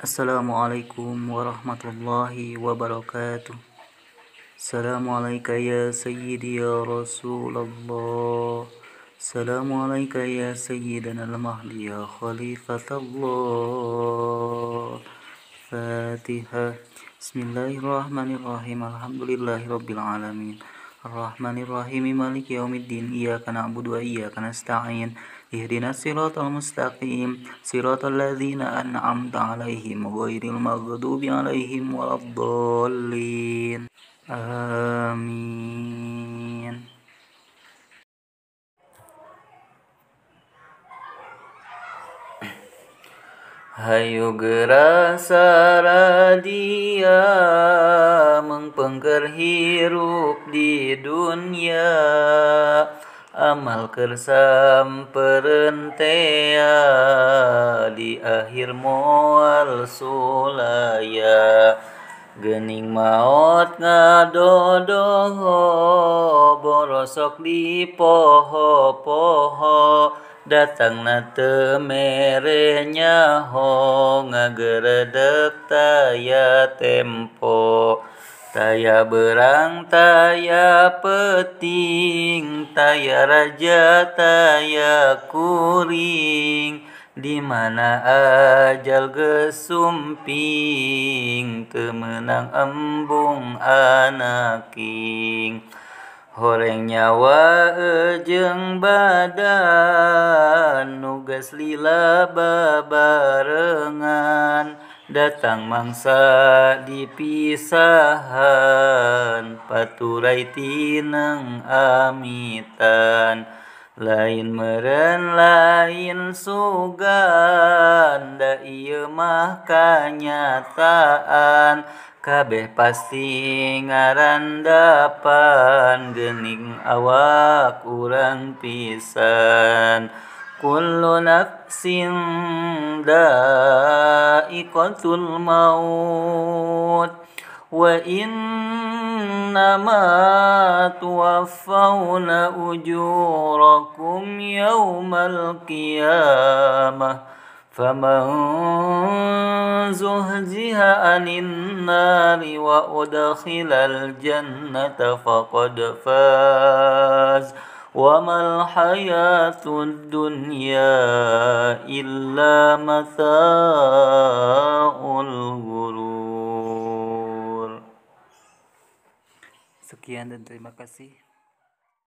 Assalamualaikum warahmatullahi wabarakatuh. Assalamualaikum ya sayyidi ya Rasulullah. Assalamualaikum ya sayyidana al-mahdi ya khalifatullah. Fatihah. Bismillahirrahmanirrahim. Alhamdulillahirabbil alamin. Ar-Rahmanir-Rahim. Maliki yaumiddin. Iyyaka na'budu wa iyyaka nasta'in. Ihdinas siratal mustaqim. Siratal ladzina an'amta 'alaihim ghairil maghdubi 'alaihim waladdallin. Amin. Hayu gerasa radia mengpengker hirup di dunia, amal kersam perentea di akhir moal sulaya. Gening maot ngadodoho borosok di poho-poho, datang na temerenya ho ngageredek taya tempo. Taya berang taya peting, taya raja taya kuring, di mana ajal gesumping, temenang embung anaking. Horeng nyawa ejeng badan, nugas lila babarengan, datang mangsa dipisahan, paturai tineng amitan. Lain meren lain sugan, da ieu mah kanyataan, kabeh pasti ngarandapan, geuning awak urang pisan. Kullu nafsin dha'iqatul maut, wa innama tuwaffawna ujurakum yawmal qiyamah. Faman zuhziha 'anil nari wa udkhilal jannata faqad faz, wa mal hayatud dunya illa mata'ul ghurur. Sekian dan terima kasih.